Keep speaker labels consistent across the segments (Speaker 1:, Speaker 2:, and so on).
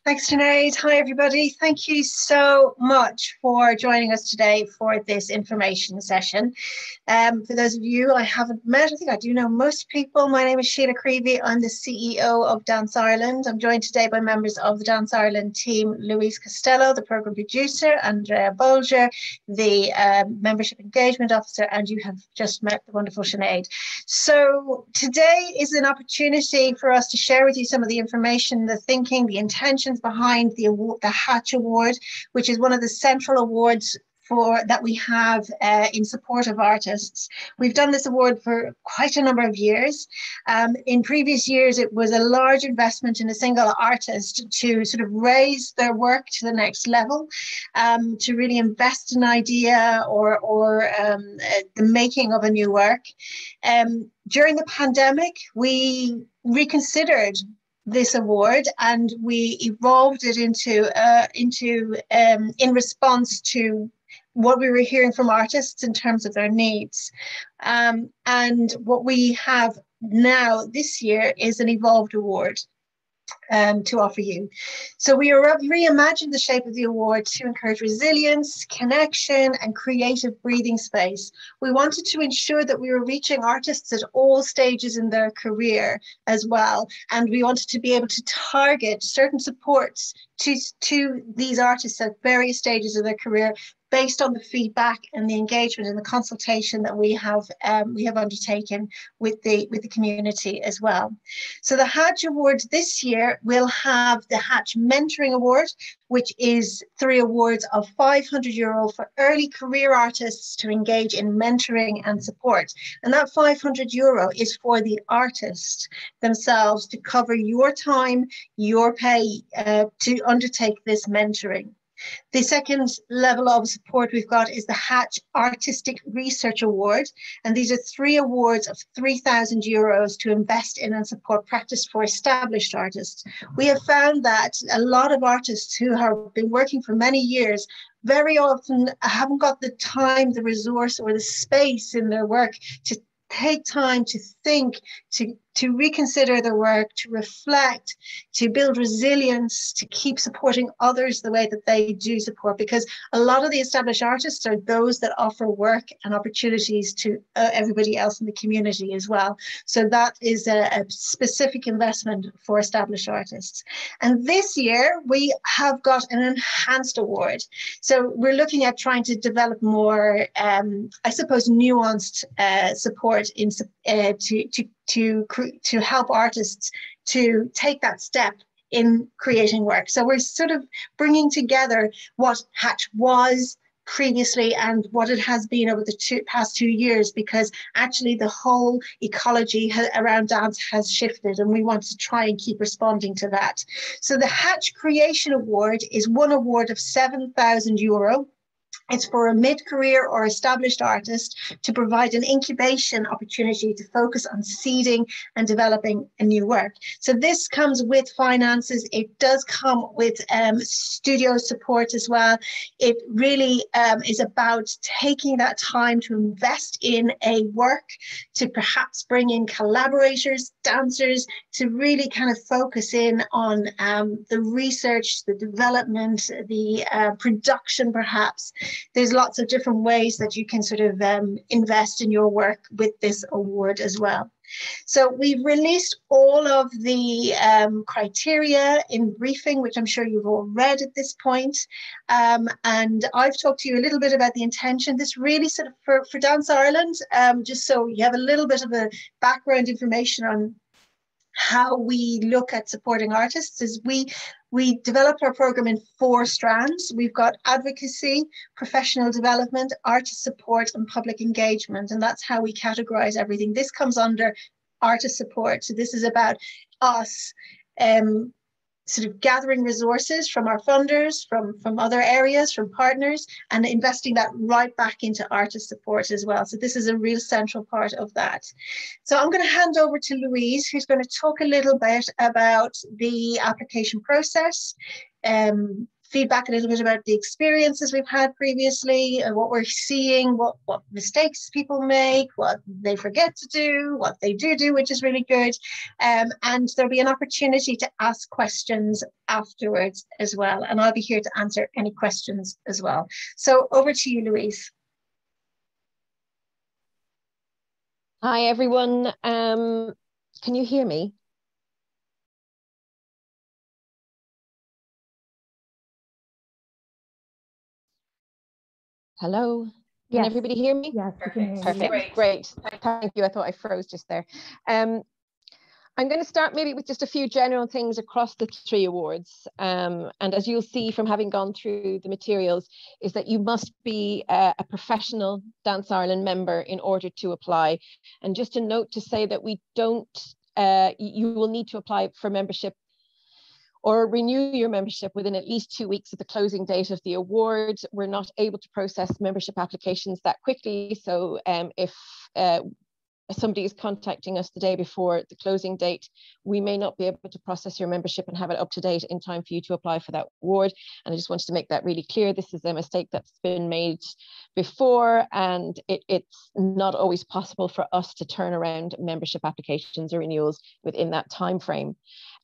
Speaker 1: Thanks, Sinead. Hi, everybody. Thank you so much for joining us today for this information session. For those of you I haven't met, I think I do know most people. My name is Shella Creevey. I'm the CEO of Dance Ireland. I'm joined today by members of the Dance Ireland team, Louise Costello, the programme producer, Andrea Bolger, the membership engagement officer, and you have just met the wonderful Sinead. So today is an opportunity for us to share with you some of the information, the thinking, the intentions behind the award, the Hatch Award, which is one of the central awards that we have in support of artists. We've done this award for quite a number of years. In previous years, it was a large investment in a single artist to sort of raise their work to the next level, to really invest in an idea or the making of a new work. During the pandemic, we reconsidered this award and we evolved it in response to what we were hearing from artists in terms of their needs. And what we have now this year is an evolved award to offer you. So we reimagined the shape of the award to encourage resilience, connection, and creative breathing space. We wanted to ensure that we were reaching artists at all stages in their career as well. And we wanted to be able to target certain supports to these artists at various stages of their career based on the feedback and the engagement and the consultation that we have undertaken with the community as well. So the Hatch Award this year will have the Hatch Mentoring Award, which is 3 awards of €500 for early career artists to engage in mentoring and support. And that €500 is for the artist themselves to cover your time, your pay to undertake this mentoring. The second level of support we've got is the Hatch Artistic Research Award. And these are 3 awards of €3,000 to invest in and support practice for established artists. We have found that a lot of artists who have been working for many years very often haven't got the time, the resource, or the space in their work to take time to think, to reconsider their work, to reflect, to build resilience, to keep supporting others the way that they do support, because a lot of the established artists are those that offer work and opportunities to everybody else in the community as well. So that is a specific investment for established artists. And this year we have got an enhanced award. So we're looking at trying to develop more, I suppose, nuanced support in to help artists to take that step in creating work. So we're sort of bringing together what Hatch was previously and what it has been over the past 2 years, because actually the whole ecology around dance has shifted and we want to try and keep responding to that. So the Hatch Creation Award is one award of €7,000. It's for a mid-career or established artist to provide an incubation opportunity to focus on seeding and developing a new work. So this comes with finances. It does come with studio support as well. It really is about taking that time to invest in a work, to perhaps bring in collaborators, dancers, to really kind of focus in on the research, the development, the production perhaps. There's lots of different ways that you can sort of invest in your work with this award as well. So we've released all of the criteria in briefing, which I'm sure you've all read at this point. And I've talked to you a little bit about the intention. This really sort of for Dance Ireland, just so you have a little bit of a background information on how we look at supporting artists, is we developed our program in 4 strands. We've got advocacy, professional development, artist support, and public engagement. And that's how we categorize everything. This comes under artist support. So this is about us sort of gathering resources from our funders, from other areas, from partners, and investing that right back into artist support as well. So this is a real central part of that. So I'm going to hand over to Louise, who's going to talk a little bit about the application process, feedback a little bit about the experiences we've had previously and what we're seeing, what mistakes people make, what they forget to do, what they do, which is really good. And there'll be an opportunity to ask questions afterwards as well. And I'll be here to answer any questions as well. So over to you, Louise.
Speaker 2: Hi, everyone. Can you hear me? Hello? Can everybody hear me?
Speaker 3: Yes,
Speaker 2: perfect. Perfect. Great. Thank you. I thought I froze just there. I'm going to start maybe with just a few general things across the 3 awards. And as you'll see from having gone through the materials, is that you must be a professional Dance Ireland member in order to apply. And just a note to say that we don't, you will need to apply for membership or renew your membership within at least 2 weeks of the closing date of the award. We're not able to process membership applications that quickly. So if somebody is contacting us the day before the closing date, we may not be able to process your membership and have it up to date in time for you to apply for that award. And I just wanted to make that really clear. This is a mistake that's been made before, and it's not always possible for us to turn around membership applications or renewals within that time frame.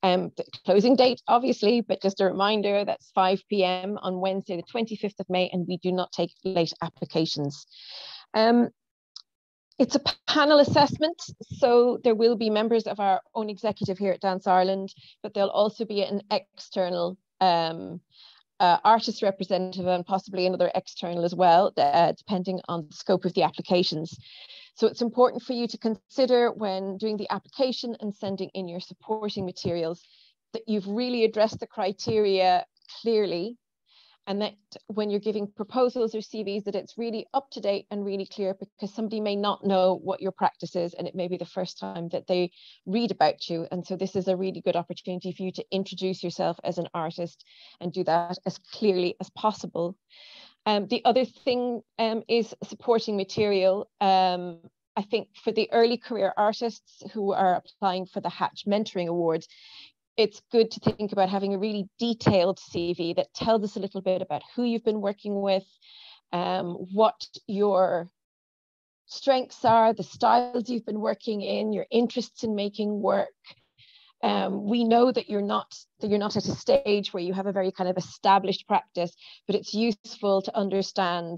Speaker 2: The closing date, obviously, but just a reminder, that's 5 p.m. on Wednesday, the 25th of May, and we do not take late applications. It's a panel assessment, so there will be members of our own executive here at Dance Ireland, but there'll also be an external artist representative and possibly another external as well, depending on the scope of the applications. So it's important for you to consider when doing the application and sending in your supporting materials that you've really addressed the criteria clearly, and that when you're giving proposals or CVs, that it's really up to date and really clear, because somebody may not know what your practice is and it may be the first time that they read about you. And so this is a really good opportunity for you to introduce yourself as an artist and do that as clearly as possible. The other thing is supporting material. I think for the early career artists who are applying for the Hatch Mentoring Award, it's good to think about having a really detailed CV that tells us a little bit about who you've been working with, what your strengths are, the styles you've been working in, your interests in making work. We know that you're not at a stage where you have a very kind of established practice, but it's useful to understand,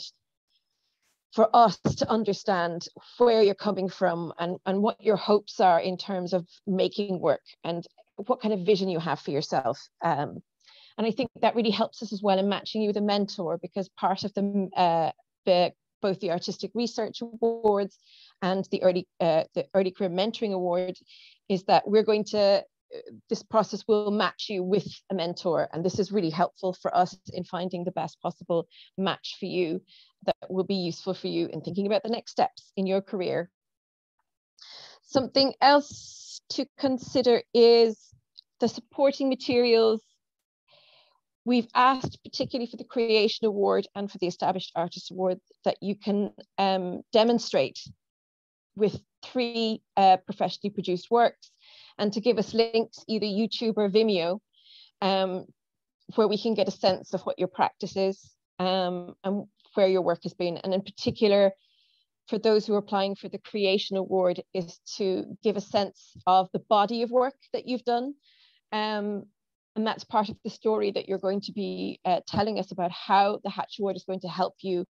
Speaker 2: for us to understand where you're coming from and what your hopes are in terms of making work and what kind of vision you have for yourself. And I think that really helps us as well in matching you with a mentor, because part of both the Artistic Research Awards and the Early Career Mentoring Award is that this process will match you with a mentor. And this is really helpful for us in finding the best possible match for you that will be useful for you in thinking about the next steps in your career. Something else to consider is the supporting materials. We've asked, particularly for the Creation Award and for the Established Artist Award, that you can demonstrate with 3 professionally produced works, and to give us links, either YouTube or Vimeo, where we can get a sense of what your practice is and where your work has been. And in particular, for those who are applying for the Creation Award, is to give a sense of the body of work that you've done. And that's part of the story that you're going to be telling us about how the Hatch Award is going to help you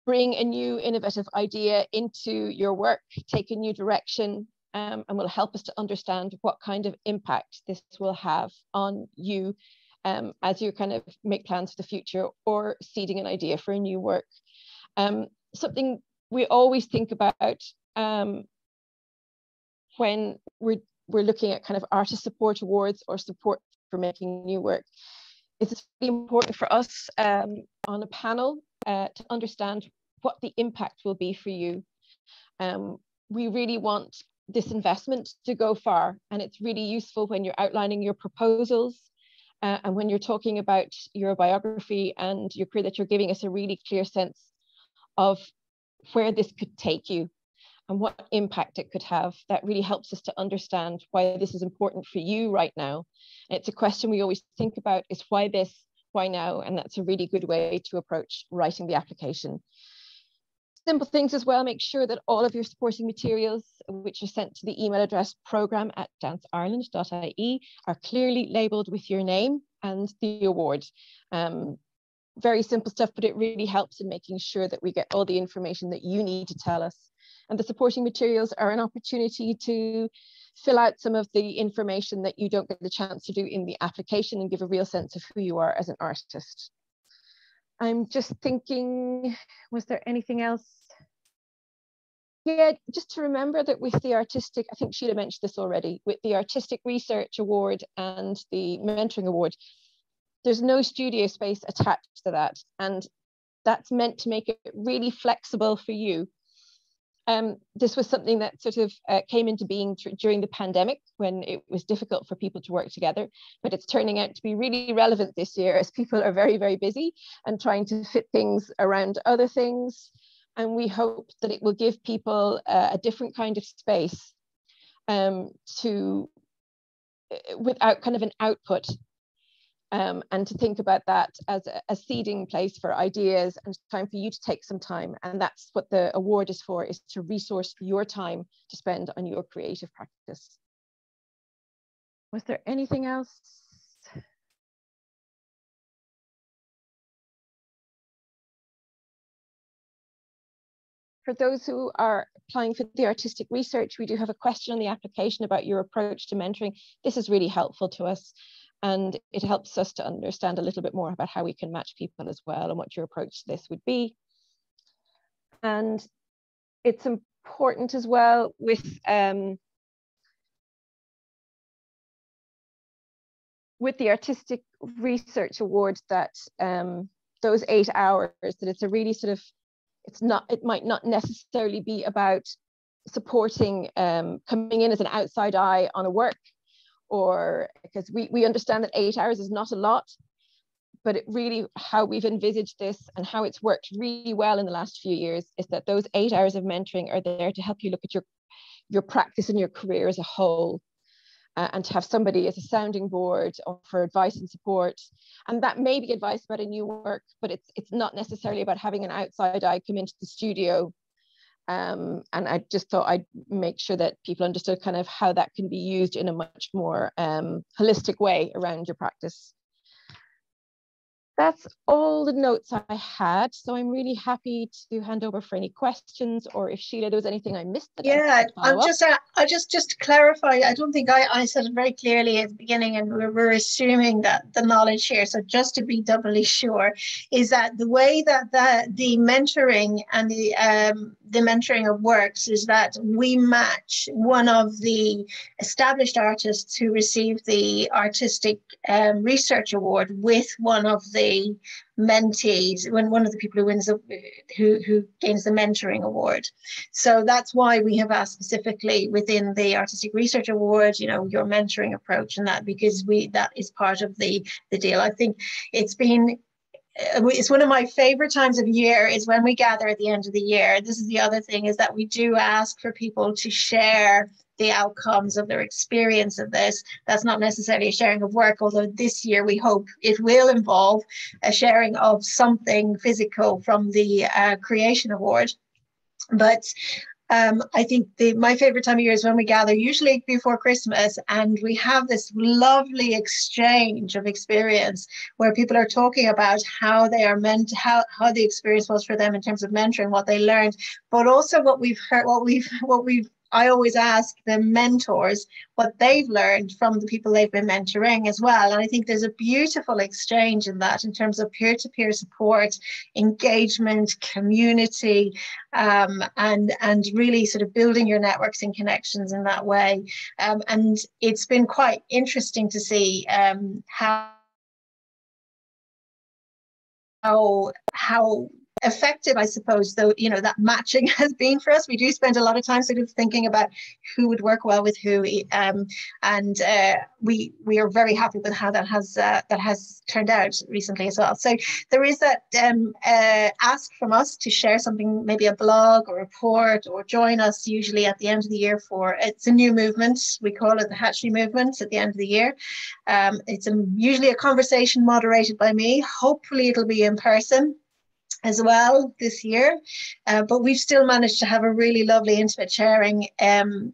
Speaker 2: bring a new innovative idea into your work, take a new direction, and will help us to understand what kind of impact this will have on you as you kind of make plans for the future or seeding an idea for a new work. Something we always think about when we're looking at kind of artist support awards or support for making new work, is it's really important for us on a panel to understand what the impact will be for you. We really want this investment to go far, and it's really useful when you're outlining your proposals and when you're talking about your biography and your career, that you're giving us a really clear sense of where this could take you. and what impact it could have, that really helps us to understand why this is important for you right now. And it's a question we always think about, is why this, why now? And that's a really good way to approach writing the application. Simple things as well, make sure that all of your supporting materials, which are sent to the email address program@danceireland.ie, are clearly labelled with your name and the award. Very simple stuff, but it really helps in making sure that we get all the information that you need to tell us. And the supporting materials are an opportunity to fill out some of the information that you don't get the chance to do in the application and give a real sense of who you are as an artist. I'm just thinking, was there anything else? Yeah, just to remember that with the artistic, I think Sheila mentioned this already, with the Artistic Research Award and the Mentoring Award, there's no studio space attached to that. And that's meant to make it really flexible for you. This was something that sort of came into being during the pandemic, when it was difficult for people to work together, but it's turning out to be really relevant this year as people are very, very busy and trying to fit things around other things. And we hope that it will give people a different kind of space without kind of an output. And to think about that as a seeding place for ideas and time for you to take some time. And that's what the award is for, is to resource your time to spend on your creative practice. Was there anything else? For those who are applying for the artistic research, we do have a question on the application about your approach to mentoring. This is really helpful to us. And it helps us to understand a little bit more about how we can match people as well and what your approach to this would be. And it's important as well with the Artistic Research Award that those 8 hours, that it's a really sort of, it might not necessarily be about supporting coming in as an outside eye on a work, or because we understand that 8 hours is not a lot, but it really, how we've envisaged this and how it's worked really well in the last few years is that those 8 hours of mentoring are there to help you look at your practice and your career as a whole, and to have somebody as a sounding board or for advice and support. And that may be advice about a new work, but it's not necessarily about having an outside eye come into the studio. And I just thought I'd make sure that people understood kind of how that can be used in a much more holistic way around your practice. That's all the notes I had. So I'm really happy to hand over for any questions, or if Sheila, there was anything I missed.
Speaker 1: Yeah, I just to clarify, I don't think I said it very clearly at the beginning, and we're assuming that the knowledge here. So just to be doubly sure, is that the way that the mentoring and the mentoring of works is that we match one of the established artists who received the Artistic Research Award with one of the mentees, when one of the people who wins who gains the mentoring award. So that's why we have asked specifically within the Artistic Research Award, you know, your mentoring approach, and that because that is part of the deal. I think it's one of my favorite times of year is when we gather at the end of the year. This is the other thing, is that we do ask for people to share the outcomes of their experience of this. That's not necessarily a sharing of work, although this year we hope it will involve a sharing of something physical from the Creation Award. But I think my favorite time of year is when we gather, usually before Christmas, and we have this lovely exchange of experience where people are talking about how they are meant, how the experience was for them in terms of mentoring, what they learned, but also what we've heard, I always ask the mentors what they've learned from the people they've been mentoring as well. And I think there's a beautiful exchange in that in terms of peer-to-peer support, engagement, community, and really sort of building your networks and connections in that way. And it's been quite interesting to see how effective, I suppose, though, you know, that matching has been for us. We do spend a lot of time sort of thinking about who would work well with who, and we are very happy with how that has turned out recently as well. So there is that ask from us to share something, maybe a blog or report, or join us usually at the end of the year for, it's a new movement, we call it the Hatchery Movement at the end of the year. It's usually a conversation moderated by me. Hopefully it'll be in person as well this year, but we've still managed to have a really lovely intimate sharing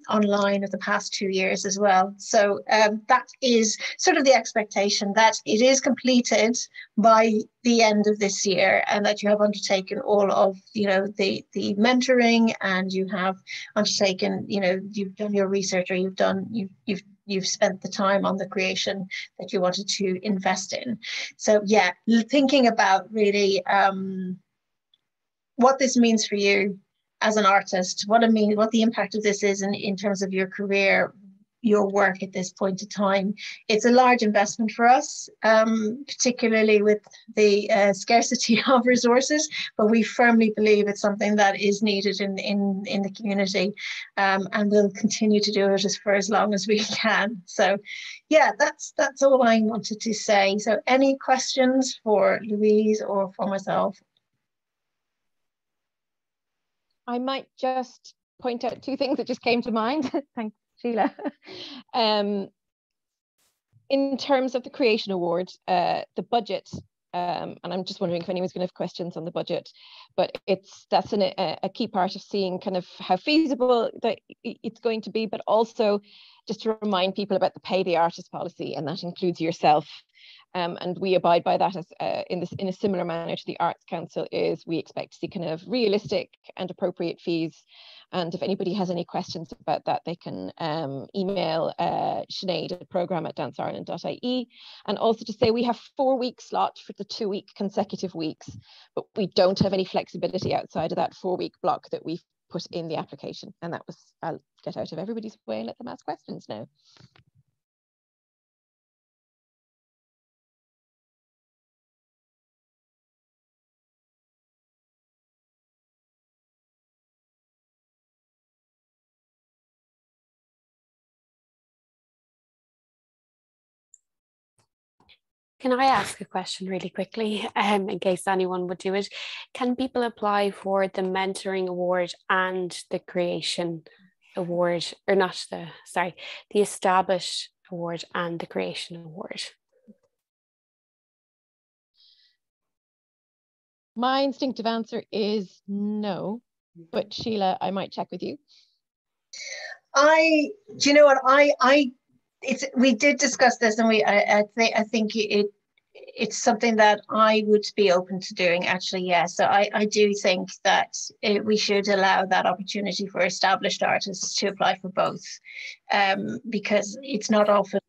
Speaker 1: online of the past 2 years as well. So that is sort of the expectation, that it is completed by the end of this year, and that you have undertaken all of, you know, the mentoring, and you have undertaken, you know, you've done your research, or you've spent the time on the creation that you wanted to invest in. So yeah, thinking about really what this means for you as an artist, what the impact of this is in terms of your career, your work at this point in time. It's a large investment for us, particularly with the scarcity of resources, but we firmly believe it's something that is needed in the community, and we'll continue to do it for as long as we can. So yeah, that's all I wanted to say. So any questions for Louise or for myself?
Speaker 2: I might just point out 2 things that just came to mind. Thanks, Sheila. In terms of the Creation Award, the budget, and I'm just wondering if anyone's going to have questions on the budget, but that's a key part of seeing kind of how feasible that it's going to be, but also just to remind people about the Pay the Artist policy, and that includes yourself. And we abide by that as in a similar manner to the Arts Council. Is we expect to see kind of realistic and appropriate fees. And if anybody has any questions about that, they can email Sinead at program@danceireland.ie. And also to say we have 4-week slot for the 2-week consecutive weeks, but we don't have any flexibility outside of that 4-week block that we've put in the application. And that was, I'll get out of everybody's way and let them ask questions now.
Speaker 3: Can I ask a question really quickly, in case anyone would do it? Can people apply for the Mentoring Award and the Creation Award, or not the Established Award and the Creation Award?
Speaker 2: My instinctive answer is no, but Sheila, I might check with you.
Speaker 1: Do you know what, we did discuss this, and I think it's something that I would be open to doing, actually. Yeah, so I do think that we should allow that opportunity for established artists to apply for both, because it's not often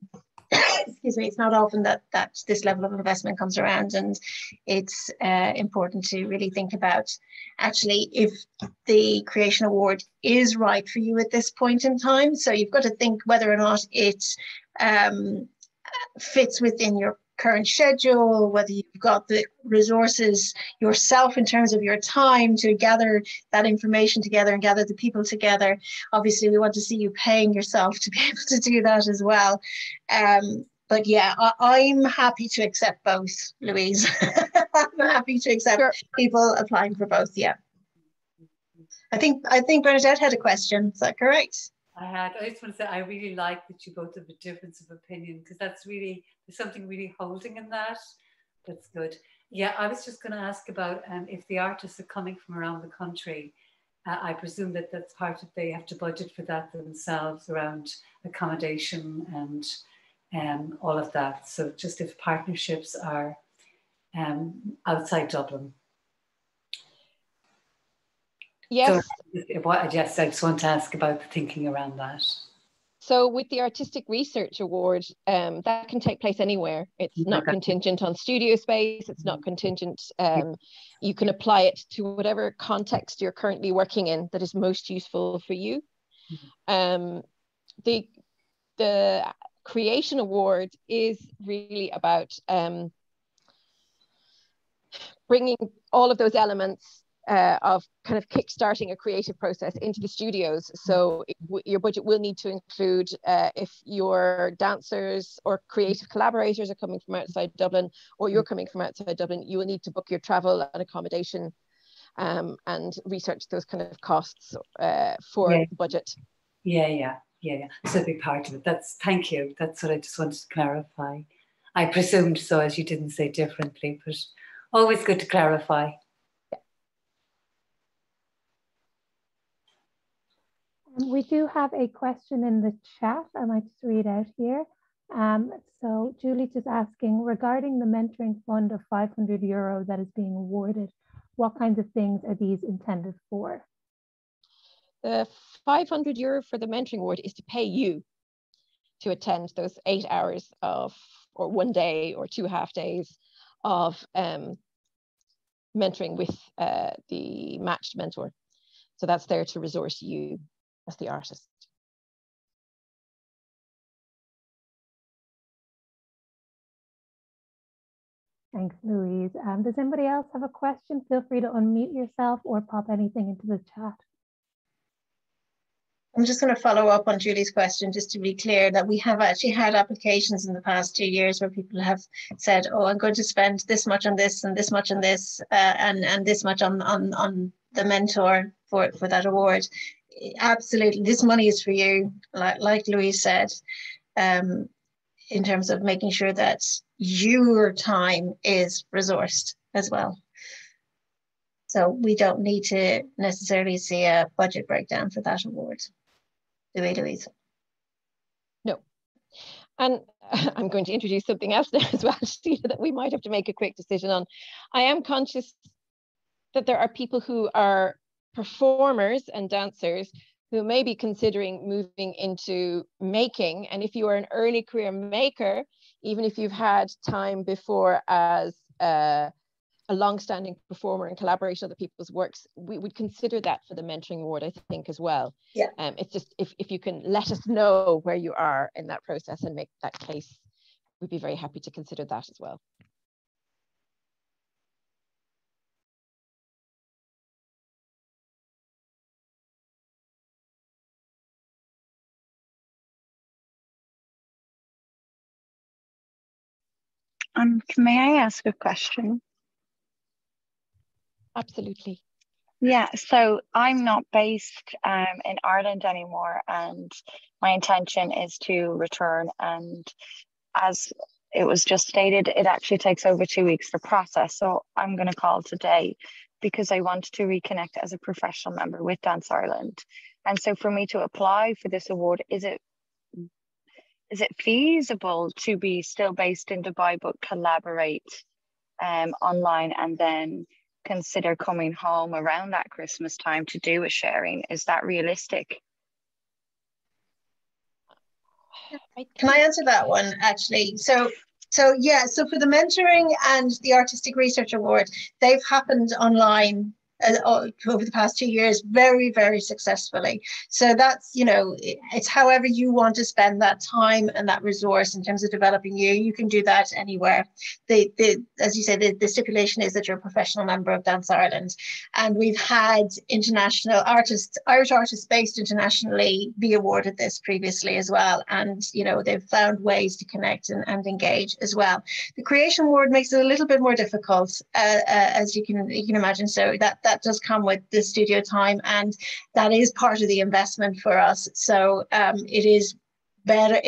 Speaker 1: excuse me, it's not often that this level of investment comes around, and it's important to really think about, actually, if the Creation Award is right for you at this point in time. So you've got to think whether or not it fits within your current schedule, whether you've got the resources yourself in terms of your time to gather that information together and gather the people together. Obviously, we want to see you paying yourself to be able to do that as well. But yeah, I'm happy to accept both, Louise. I'm happy to accept people applying for both. Yeah. I think Bernadette had a question. Is that correct?
Speaker 4: I just want to say I really like that you both have a difference of opinion, because that's really, there's something really holding in that. That's good. Yeah, I was just going to ask about if the artists are coming from around the country. I presume that that's part of, they have to budget for that themselves around accommodation and all of that. So just if partnerships are outside Dublin.
Speaker 2: Yes.
Speaker 4: So, yes, I just want to ask about the thinking around that.
Speaker 2: So with the Artistic Research Award, that can take place anywhere. It's not contingent on studio space. It's not contingent. You can apply it to whatever context you're currently working in that is most useful for you. The Creation Award is really about bringing all of those elements of kind of kickstarting a creative process into the studios. So your budget will need to include, if your dancers or creative collaborators are coming from outside Dublin, or you're coming from outside Dublin, you will need to book your travel and accommodation, and research those kind of costs for the budget.
Speaker 4: So a big part of it. Thank you. That's what I just wanted to clarify. I presumed so, as you didn't say differently, but always good to clarify.
Speaker 5: We do have a question in the chat I might just read out here. So Julie's just asking, regarding the mentoring fund of €500 that is being awarded, what kinds of things are these intended for?
Speaker 2: The €500 for the mentoring award is to pay you to attend those 8 hours of, or 1 day or 2 half days of mentoring with the matched mentor. So that's there to resource you as the artist.
Speaker 5: Thanks, Louise. Does anybody else have a question? Feel free to unmute yourself or pop anything into the chat.
Speaker 1: I'm just going to follow up on Julie's question, just to be clear that we have actually had applications in the past 2 years where people have said, oh, I'm going to spend this much on this and this much on this, and this much on the mentor for that award. Absolutely, this money is for you, like Louise said, in terms of making sure that your time is resourced as well. So we don't need to necessarily see a budget breakdown for that award. Do we, Louise?
Speaker 2: No. And I'm going to introduce something else there as well, Sheila, that we might have to make a quick decision on. I am conscious that there are people who are performers and dancers who may be considering moving into making. And if you are an early career maker, even if you've had time before as a long-standing performer and collaboration with other people's works, we would consider that for the mentoring award, I think, as well.
Speaker 1: Yeah.
Speaker 2: It's just, if you can let us know where you are in that process and make that case, we'd be very happy to consider that as well.
Speaker 6: May I ask a question?
Speaker 2: Absolutely.
Speaker 6: Yeah, so I'm not based in Ireland anymore, and my intention is to return. And as it was just stated, it actually takes over 2 weeks to process. So I'm going to call today because I want to reconnect as a professional member with Dance Ireland. And so for me to apply for this award, is it feasible to be still based in Dubai but collaborate online and then consider coming home around that Christmas time to do a sharing? Is that realistic?
Speaker 1: Can I answer that one, actually? So yeah, so for the mentoring and the Artistic Research Award, they've happened online over the past 2 years very, very successfully. So that's, it's however you want to spend that time and that resource in terms of developing you can do that anywhere. As you say, the stipulation is that you're a professional member of Dance Ireland, and we've had international artists, Irish artists based internationally, be awarded this previously as well, and they've found ways to connect and engage as well. The Creation Award makes it a little bit more difficult, as you can imagine. So that does come with the studio time, and that is part of the investment for us. So it is better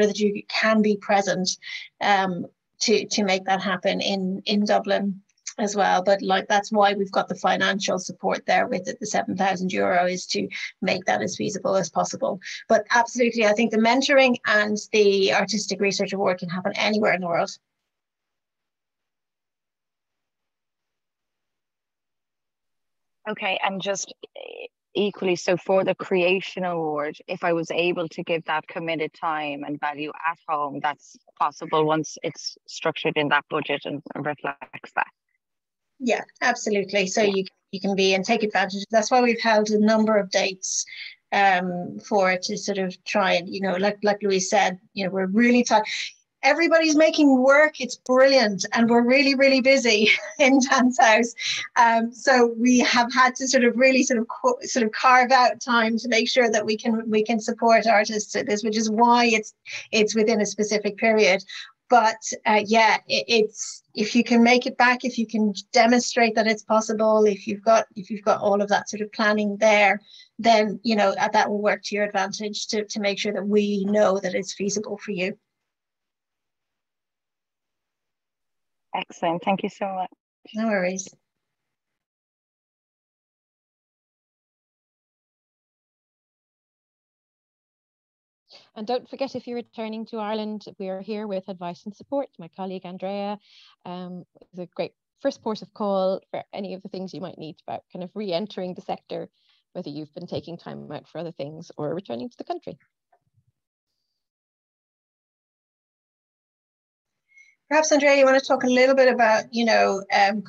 Speaker 1: that you can be present to make that happen in Dublin as well. But that's why we've got the financial support there with it. The €7,000 is to make that as feasible as possible. But absolutely, I think the mentoring and the Artistic Research Award can happen anywhere in the world.
Speaker 6: Okay, and just equally, so for the Creation Award, if I was able to give that committed time and value at home, that's possible once it's structured in that budget and reflects that.
Speaker 1: Yeah, absolutely. So you can be and take advantage. That's why we've held a number of dates for it to sort of try and, like Louise said, we're really tight. everybody's making work. It's brilliant, and we're really, really busy in Dance House. So we have had to sort of really sort of carve out time to make sure that we can support artists at this, which is why it's within a specific period. But it's, if you can make it back, if you can demonstrate that it's possible, if you've got all of that sort of planning there, then that will work to your advantage to make sure that we know that it's feasible for you.
Speaker 6: Excellent. Thank you so much.
Speaker 1: No worries.
Speaker 2: And don't forget, if you're returning to Ireland, we are here with advice and support. My colleague Andrea is a great first port of call for any of the things you might need about kind of re-entering the sector, whether you've been taking time out for other things or returning to the country.
Speaker 1: Perhaps, Andrea, you want to talk a little bit about,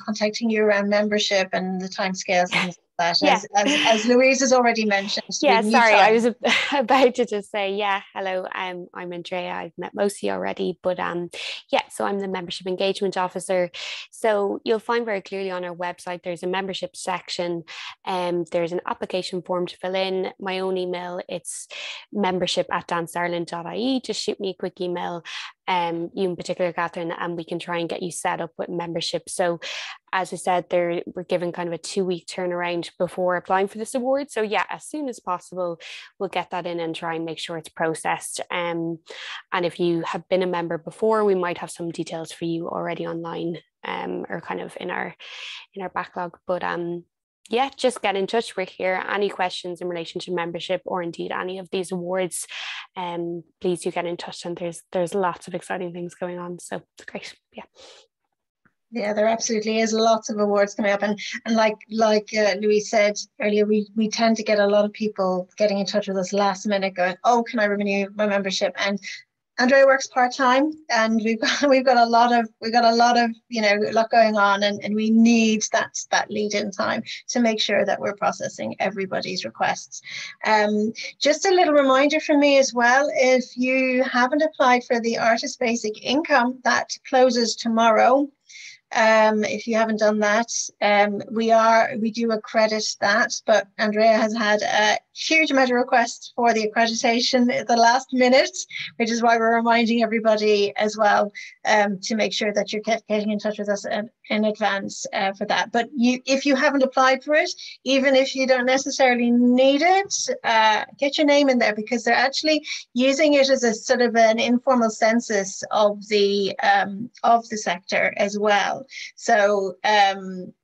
Speaker 1: contacting you around membership and the timescales and things like that, as Louise has already mentioned.
Speaker 3: Yeah, sorry, I was about to just say, hello, I'm Andrea. I've met most of you already, but so I'm the Membership Engagement Officer. So you'll find very clearly on our website, there's a membership section, there's an application form to fill in. My own email, it's membership@danceireland.ie. Just shoot me a quick email, you in particular, Catherine, and we can try and get you set up with membership. So as I said, we're given kind of a 2-week turnaround before applying for this award. So as soon as possible, we'll get that in and try and make sure it's processed. And if you have been a member before, we might have some details for you already online, or kind of in our backlog. But just get in touch. We're here. Any questions in relation to membership or indeed any of these awards, please do get in touch. And there's lots of exciting things going on. So it's great.
Speaker 1: Yeah, there absolutely is lots of awards coming up, and like Louise said earlier, we tend to get a lot of people getting in touch with us last minute, going, "Oh, can I renew my membership?" And Andrea works part-time, and we've got a lot of lot going on, and we need that lead-in time to make sure that we're processing everybody's requests. Just a little reminder from me as well: if you haven't applied for the Artist Basic Income, that closes tomorrow. If you haven't done that, we do accredit that, but Andrea has had a huge amount of requests for the accreditation at the last minute, which is why we're reminding everybody as well, to make sure that you're getting in touch with us in advance for that. But if you haven't applied for it, even if you don't necessarily need it, get your name in there, because they're actually using it as a sort of an informal census of the sector as well. So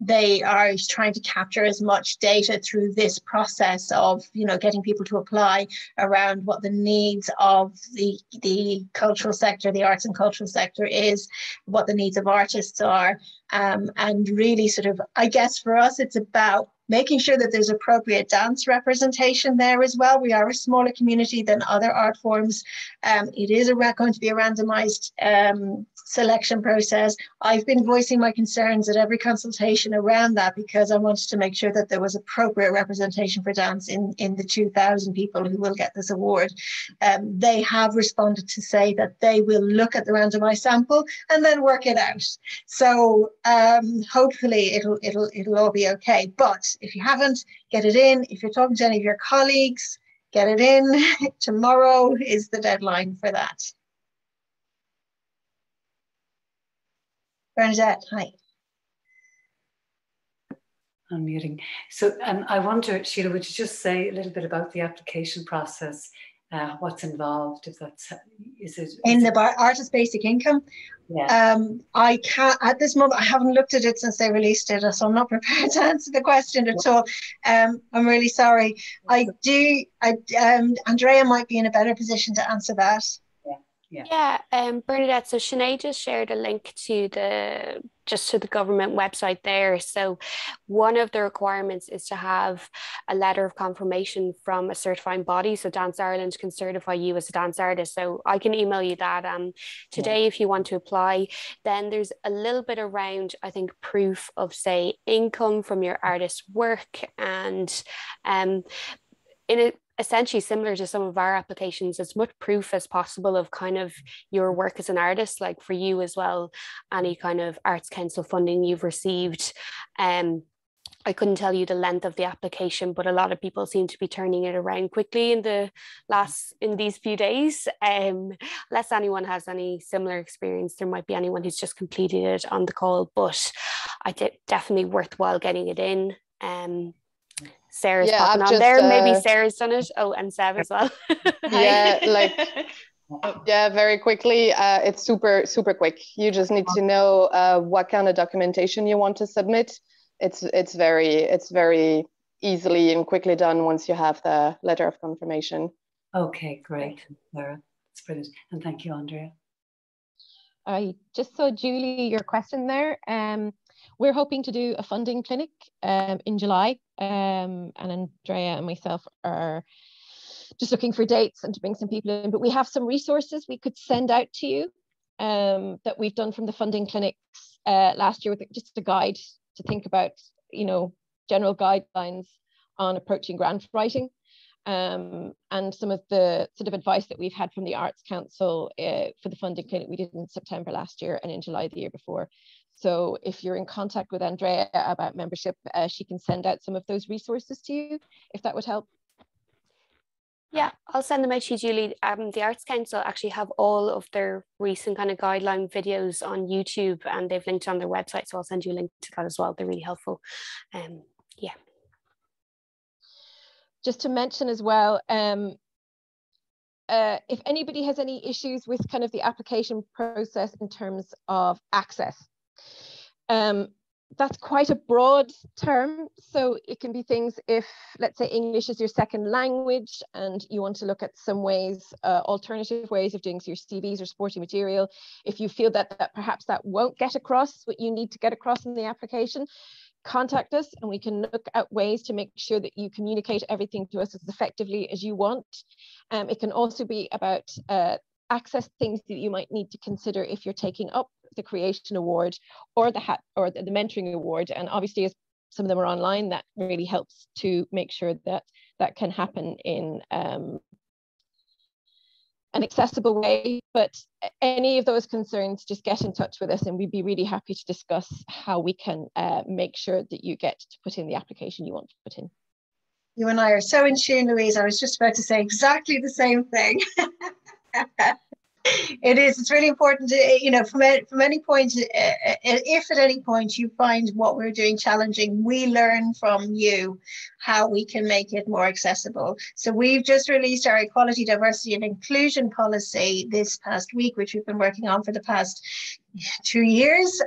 Speaker 1: they are trying to capture as much data through this process of getting people to apply around what the needs of the cultural sector, the arts and cultural sector is, what the needs of artists are, and really sort of, I guess for us, it's about making sure that there's appropriate dance representation there as well. We are a smaller community than other art forms. It is going to be a randomized selection process. I've been voicing my concerns at every consultation around that, because I wanted to make sure that there was appropriate representation for dance in the 2,000 people who will get this award. They have responded to say that they will look at the randomized sample and then work it out. So hopefully it'll all be okay. But if you haven't, get it in. If you're talking to any of your colleagues, get it in. Tomorrow is the deadline for that. Bernadette, hi.
Speaker 4: Unmuting. So I wonder, Sheila, would you just say a little bit about the application process, what's involved, if that's, in
Speaker 1: the Artist Basic Income?
Speaker 4: Yeah.
Speaker 1: I can't, at this moment, I haven't looked at it since they released it, so I'm not prepared to answer the question at all. I'm really sorry. Andrea might be in a better position to answer that.
Speaker 3: Bernadette, so Sinead just shared a link to the government website there. So one of the requirements is to have a letter of confirmation from a certifying body. So Dance Ireland can certify you as a dance artist. So I can email you that today if you want to apply. Then there's a little bit around, I think, proof of, say, income from your artist's work, and essentially similar to some of our applications, as much proof as possible of kind of your work as an artist, like for you as well, any kind of Arts Council funding you've received. I couldn't tell you the length of the application, but a lot of people seem to be turning it around quickly in these few days. Unless anyone has any similar experience, there might be anyone who's just completed it on the call, but I did definitely worthwhile getting it in. Sarah's popping on there. Maybe Sarah's done it. Oh, and Seve as well.
Speaker 7: Yeah, very quickly. It's super quick. You just need to know what kind of documentation you want to submit. It's very easily and quickly done once you have the letter of confirmation.
Speaker 4: Okay, great, Sarah. That's brilliant. And thank you, Andrea.
Speaker 2: I just saw, Julie, your question there. We're hoping to do a funding clinic in July, and Andrea and myself are just looking for dates and to bring some people in. But we have some resources we could send out to you that we've done from the funding clinics last year, with just a guide to think about, general guidelines on approaching grant writing, and some of the sort of advice that we've had from the Arts Council for the funding clinic we did in September last year and in July the year before. So if you're in contact with Andrea about membership, she can send out some of those resources to you, if that would help.
Speaker 3: Yeah, I'll send them out to you, Julie. The Arts Council actually have all of their recent kind of guideline videos on YouTube, and they've linked on their website, so I'll send you a link to that as well. They're really helpful. Yeah.
Speaker 2: Just to mention as well, if anybody has any issues with kind of the application process in terms of access, that's quite a broad term. So it can be things if, let's say, English is your second language and you want to look at some ways, alternative ways of doing so, your CVs or supporting material. If you feel that perhaps that won't get across what you need to get across in the application, contact us and we can look at ways to make sure that you communicate everything to us as effectively as you want. It can also be about access things that you might need to consider if you're taking up the Creation Award or the Mentoring Award. And obviously, as some of them are online, that really helps to make sure that that can happen in an accessible way. But any of those concerns, just get in touch with us and we'd be really happy to discuss how we can make sure that you get to put in the application you want to put in.
Speaker 1: You and I are so in tune, Louise. I was just about to say exactly the same thing. It's really important to, from any point, if at any point you find what we're doing challenging, we learn from you how we can make it more accessible. So we've just released our Equality, Diversity and Inclusion policy this past week, which we've been working on for the past 2 years.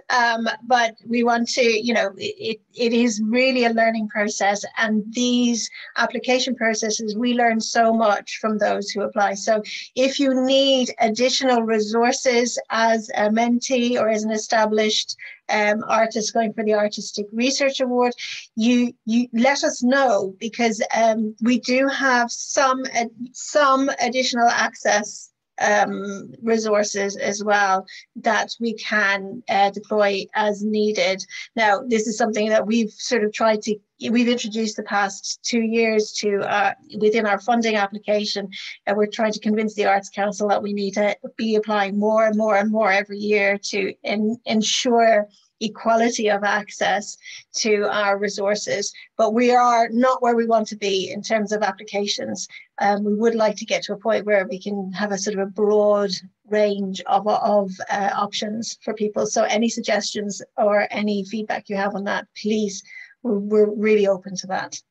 Speaker 1: But we want to, it is really a learning process, and these application processes, we learn so much from those who apply. So if you need additional resources as a mentee or as an established artist going for the Artistic Research Award, you let us know, because we do have some additional access resources as well that we can deploy as needed. Now, this is something that we've sort of we've introduced the past 2 years to within our funding application, and we're trying to convince the Arts Council that we need to be applying more and more and more every year to ensure equality of access to our resources. But we are not where we want to be in terms of applications. We would like to get to a point where we can have a sort of a broad range of options for people. So any suggestions or any feedback you have on that, please, we're really open to that.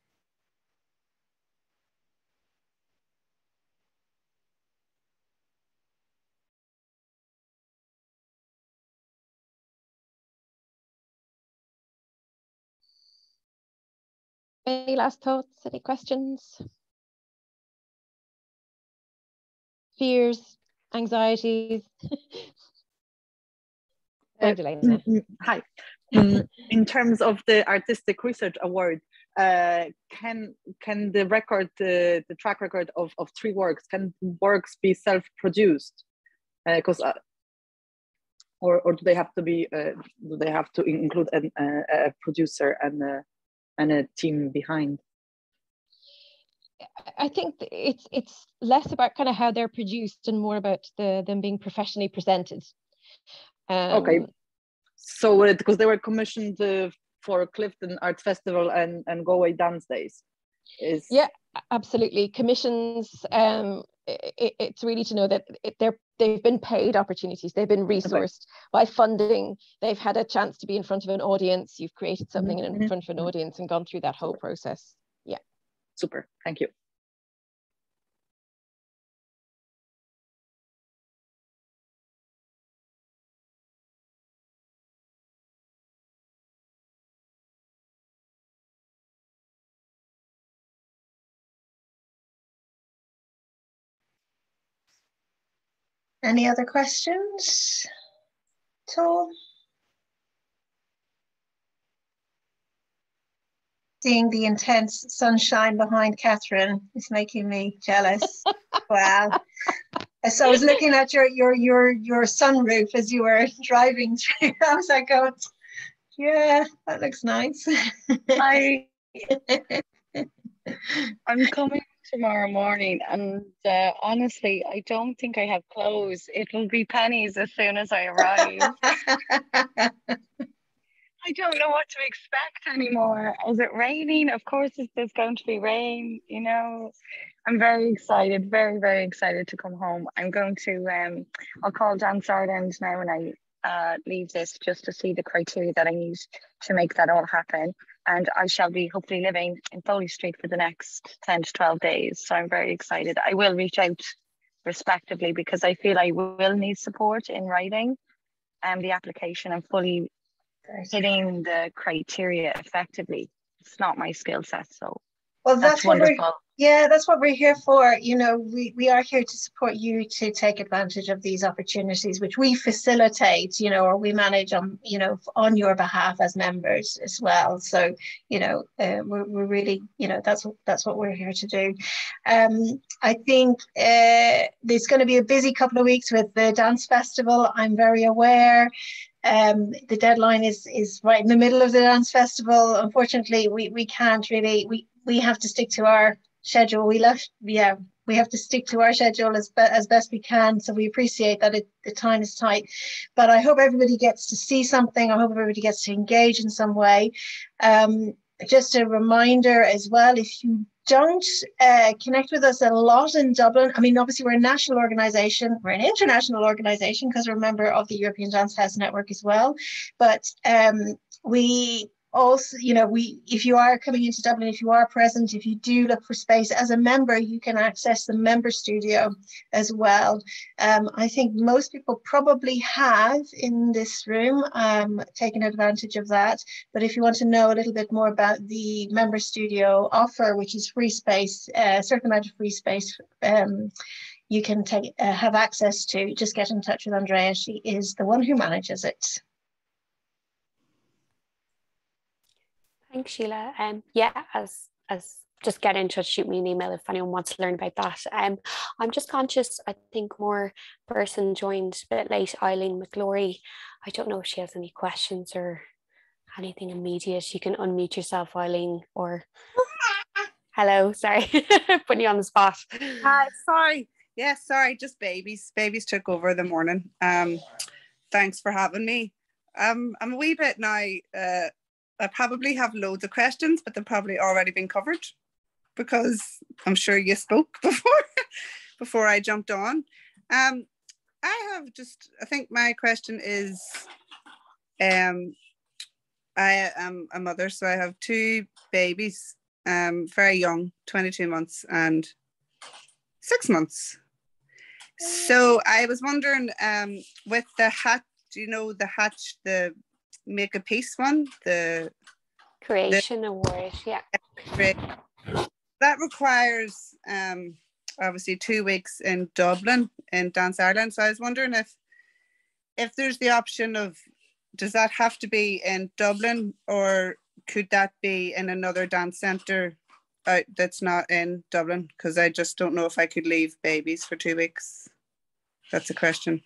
Speaker 2: Any last thoughts, any questions? Fears, anxieties?
Speaker 8: Hi. In terms of the Artistic Research Award, can the track record of 3 works, can works be self-produced? Or do they have to be? Do they have to include a producer and a team behind?
Speaker 2: I think it's less about kind of how they're produced and more about them being professionally presented.
Speaker 8: Okay. So because they were commissioned for Clifton Art Festival and Galway Dance Days.
Speaker 2: Yeah, absolutely. Commissions, it's really to know that they've been paid opportunities, they've been resourced by funding, they've had a chance to be in front of an audience, you've created something in front of an audience and gone through that whole process. Yeah.
Speaker 8: Super, thank you.
Speaker 1: Any other questions at all? Seeing the intense sunshine behind Catherine is making me jealous. Wow. So I was looking at your sunroof as you were driving through. I was like, oh, yeah, that looks nice.
Speaker 6: I'm coming tomorrow morning, and honestly, I don't think I have clothes. It'll be pennies as soon as I arrive. I don't know what to expect anymore. Is it raining? Of course, there's going to be rain. You know, I'm very excited, very, very excited to come home. I'm going to, I'll call Dance Ireland now when I leave this, just to see the criteria that I need to make that all happen. And I shall be hopefully living in Foley Street for the next 10 to 12 days. So I'm very excited. I will reach out respectively because I feel I will need support in writing the application and fully hitting the criteria effectively. It's not my skill set, so
Speaker 1: well,
Speaker 6: that's wonderful.
Speaker 1: That's what we're here for. You know, we are here to support you to take advantage of these opportunities, which we facilitate, you know, or we manage on, you know, on your behalf as members as well. So, you know, we're really, you know, that's what we're here to do. I think there's going to be a busy couple of weeks with the dance festival. I'm very aware. The deadline is right in the middle of the dance festival. Unfortunately, we can't really, we have to stick to our schedule. We have to stick to our schedule as best we can. So we appreciate that the time is tight, but I hope everybody gets to see something. I hope everybody gets to engage in some way. Just a reminder as well, if you don't connect with us a lot in Dublin, I mean, obviously we're a national organisation, we're an international organisation because we're a member of the European Dance Fest Network as well. But we also, you know, if you are coming into Dublin, if you are present, if you do look for space as a member, you can access the member studio as well. I think most people probably have in this room taken advantage of that. But if you want to know a little bit more about the member studio offer, which is free space, a certain amount of free space, you can have access to, just get in touch with Andrea. She is the one who manages it.
Speaker 3: Thanks, Sheila. Yeah, as just get in touch, shoot me an email if anyone wants to learn about that. I'm just conscious, I think more person joined a bit late, Eileen McGlory. I don't know if she has any questions or anything immediate. You can unmute yourself, Eileen, or hello, sorry, putting you on the spot.
Speaker 9: Hi, sorry. Yeah, sorry, just babies. Babies took over the morning. Thanks for having me. I'm a wee bit now, I probably have loads of questions, but they've probably already been covered because I'm sure you spoke before I jumped on. I think my question is, I am a mother, so I have two babies, very young, 22 months and 6 months. So I was wondering, with the hatch, you know, the make a piece one, the
Speaker 3: creation award, yeah,
Speaker 9: that requires obviously 2 weeks in Dublin in Dance Ireland. So I was wondering if there's the option of, does that have to be in Dublin, or could that be in another dance centre that's not in Dublin? Because I just don't know if I could leave babies for 2 weeks. That's a question.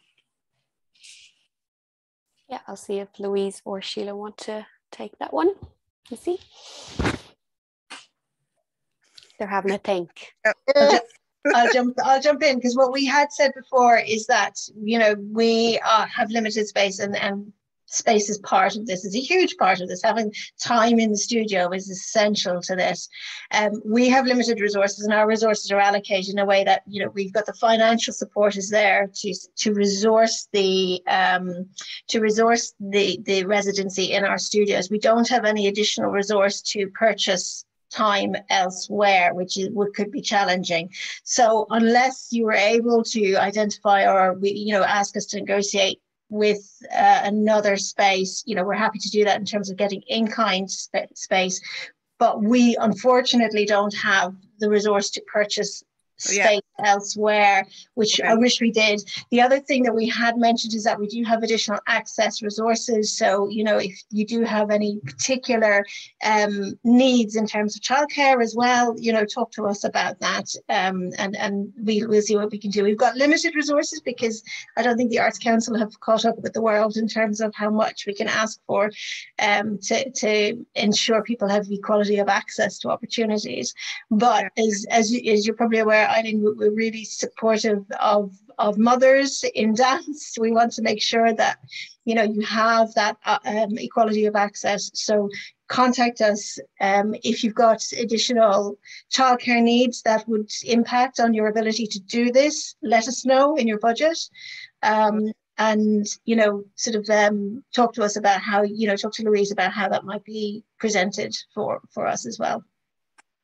Speaker 3: Yeah, I'll see if Louise or Sheila want to take that one. You see? They're having a think.
Speaker 1: I'll jump in, because what we had said before is that, you know, we have limited space, and space is part of this, is a huge part of this. Having time in the studio is essential to this. We have limited resources, and our resources are allocated in a way that, you know, we've got the financial support is there to resource the residency in our studios. We don't have any additional resource to purchase time elsewhere, which could be challenging. So unless you were able to identify, or ask us to negotiate with another space, you know, we're happy to do that in terms of getting in-kind space, but we unfortunately don't have the resource to purchase space elsewhere, which I wish we did. The other thing that we had mentioned is that we do have additional access resources. So, you know, if you do have any particular needs in terms of childcare as well, you know, talk to us about that, and we'll see what we can do. We've got limited resources because I don't think the Arts Council have caught up with the world in terms of how much we can ask for to ensure people have equality of access to opportunities. But as you're probably aware, Eileen, we're really supportive of mothers in dance. We want to make sure that, you know, you have that equality of access. So contact us if you've got additional childcare needs that would impact on your ability to do this. Let us know in your budget. And, you know, sort of talk to us about how, you know, talk to Louise about how that might be presented for us as well.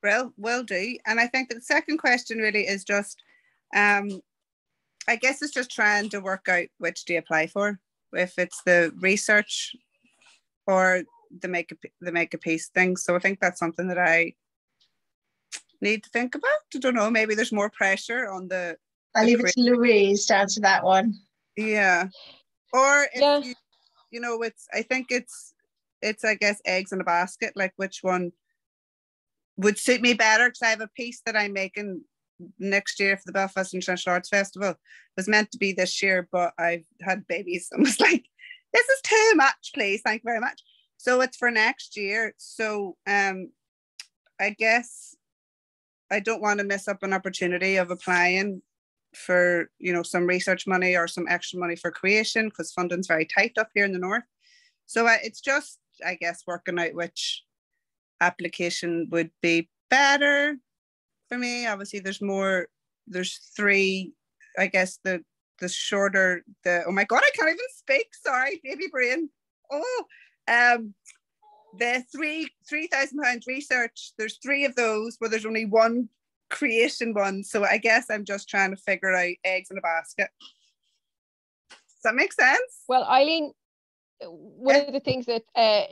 Speaker 9: Well, will do. And I think that the second question really is just, I guess it's just trying to work out which do you apply for, if it's the research or the make a piece thing. So I think that's something that I need to think about. I don't know, maybe there's more pressure on the...
Speaker 1: I'll leave it to Louise to answer that one.
Speaker 9: Yeah. Or if you know, I think it's I guess eggs in a basket, like which one would suit me better, because I have a piece that I'm making next year for the Belfast International Arts Festival. It was meant to be this year, but I've had babies and was like, this is too much, please, thank you very much. So it's for next year. So I guess I don't want to miss up an opportunity of applying for, you know, some research money or some extra money for creation, because funding's very tight up here in the north. So it's just, I guess, working out which application would be better for me. Obviously there's three, I guess the shorter, oh my god, I can't even speak, sorry, baby brain. The £3,000 research, there's three of those where there's only one creation one. So I guess I'm just trying to figure out eggs in a basket. Does that make sense?
Speaker 2: Well, Eileen, one of the things that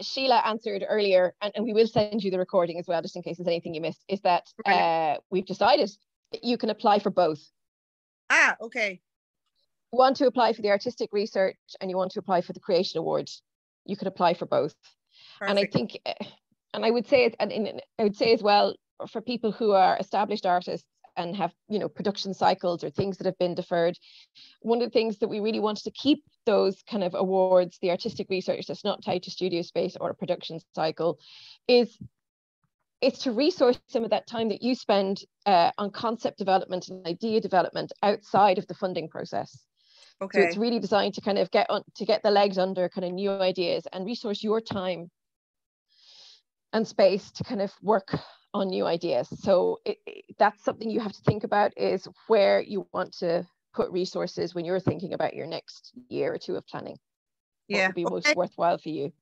Speaker 2: Sheila answered earlier, and we will send you the recording as well, just in case there's anything you missed, is that we've decided that you can apply for both.
Speaker 9: Ah, okay.
Speaker 2: You want to apply for the artistic research and you want to apply for the creation award, you could apply for both. Perfect. And I think, and I would say, I would say as well, for people who are established artists and have, you know, production cycles or things that have been deferred, one of the things that we really wanted to keep those kind of awards, the artistic research that's not tied to studio space or a production cycle, is to resource some of that time that you spend on concept development and idea development outside of the funding process. Okay. So it's really designed to kind of get the legs under kind of new ideas and resource your time and space to kind of work on new ideas. So that's something you have to think about, is where you want to put resources when you're thinking about your next year or two of planning. What would be most worthwhile for you.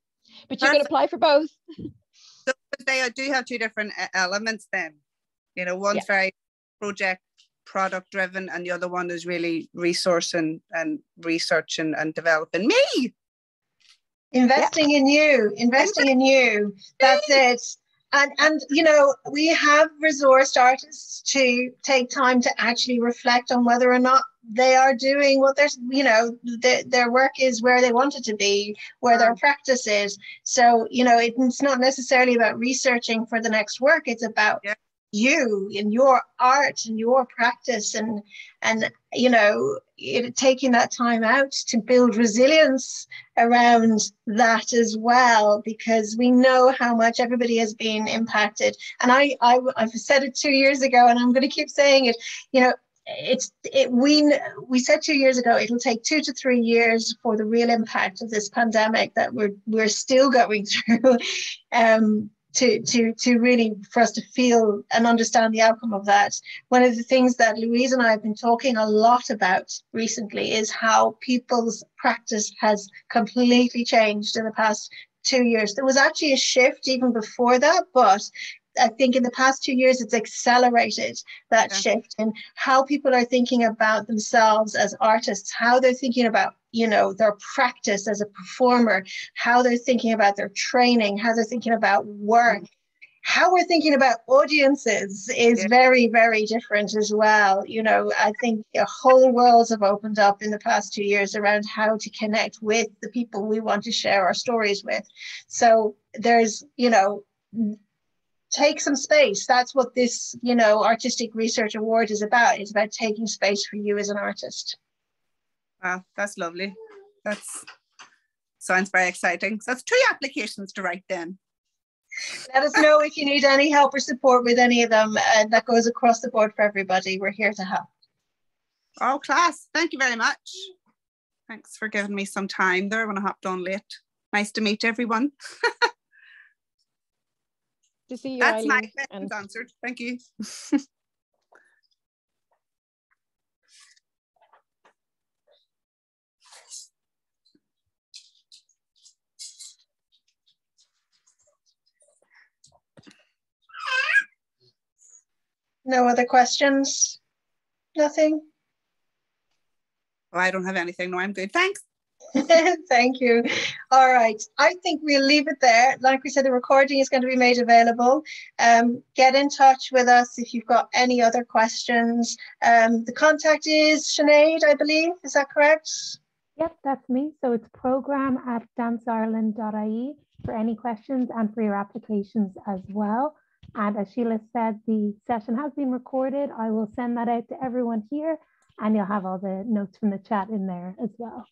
Speaker 2: But you can apply for both.
Speaker 9: So they do have two different elements then. You know, one's very product driven, and the other one is really resourcing and research and developing me.
Speaker 1: Investing in you. That's it. And you know, we have resourced artists to take time to actually reflect on whether or not they are doing what they're, you know, their work is where they want it to be, where their practice is. So, you know, it's not necessarily about researching for the next work. It's about you in your art and your practice, and you know, taking that time out to build resilience around that as well, because we know how much everybody has been impacted. And I've said it 2 years ago, and I'm going to keep saying it, you know, we said 2 years ago it'll take 2 to 3 years for the real impact of this pandemic that we're still going through, to really, for us to feel and understand the outcome of that. One of the things that Louise and I have been talking a lot about recently is how people's practice has completely changed in the past 2 years. There was actually a shift even before that, but I think in the past 2 years, it's accelerated that shift in how people are thinking about themselves as artists, how they're thinking about, you know, their practice as a performer, how they're thinking about their training, how they're thinking about work, how we're thinking about audiences is very, very different as well. You know, I think whole worlds have opened up in the past 2 years around how to connect with the people we want to share our stories with. So there's, you know, take some space. That's what this, you know, Artistic Research Award is about. It's about taking space for you as an artist.
Speaker 9: Wow, that's lovely. That sounds very exciting. So that's 2 applications to write then.
Speaker 1: Let us know if you need any help or support with any of them. That goes across the board for everybody. We're here to help.
Speaker 9: Oh, class. Thank you very much. Thanks for giving me some time there when I hopped on late. Nice to meet everyone.
Speaker 2: To see you,
Speaker 9: That's
Speaker 2: Eileen,
Speaker 9: my questions answered. Thank you.
Speaker 1: No other questions? Nothing?
Speaker 9: Oh, I don't have anything. No, I'm good. Thanks.
Speaker 1: Thank you. All right. I think we'll leave it there. Like we said, the recording is going to be made available. Get in touch with us if you've got any other questions. The contact is Sinead, I believe. Is that correct?
Speaker 5: Yep, that's me. So it's program@danceireland.ie for any questions and for your applications as well. And as Sheila said, the session has been recorded. I will send that out to everyone here, and you'll have all the notes from the chat in there as well.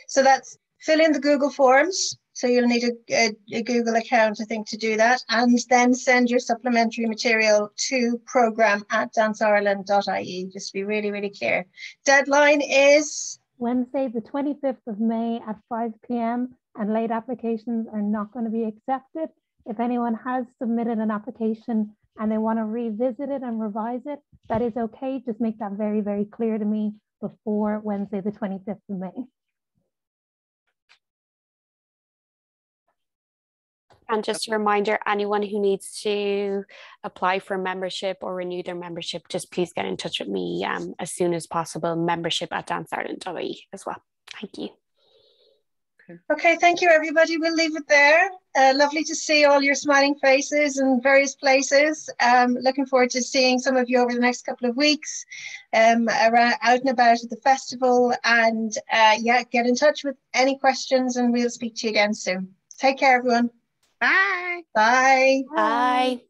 Speaker 1: So that's fill in the Google Forms. So you'll need a Google account, I think, to do that. And then send your supplementary material to program@danceireland.ie, just to be really, really clear. Deadline is?
Speaker 5: Wednesday, the 25th of May at 5 p.m. and late applications are not going to be accepted. If anyone has submitted an application and they want to revisit it and revise it, that is okay. Just make that very, very clear to me before Wednesday, the 25th of May.
Speaker 3: And just a reminder, anyone who needs to apply for membership or renew their membership, just please get in touch with me as soon as possible, membership@danceireland.ie as well. Thank you.
Speaker 1: Okay, thank you, everybody. We'll leave it there. Lovely to see all your smiling faces in various places. Looking forward to seeing some of you over the next couple of weeks, around, out and about at the festival. And yeah, get in touch with any questions and we'll speak to you again soon. Take care, everyone.
Speaker 9: Bye.
Speaker 1: Bye.
Speaker 3: Bye.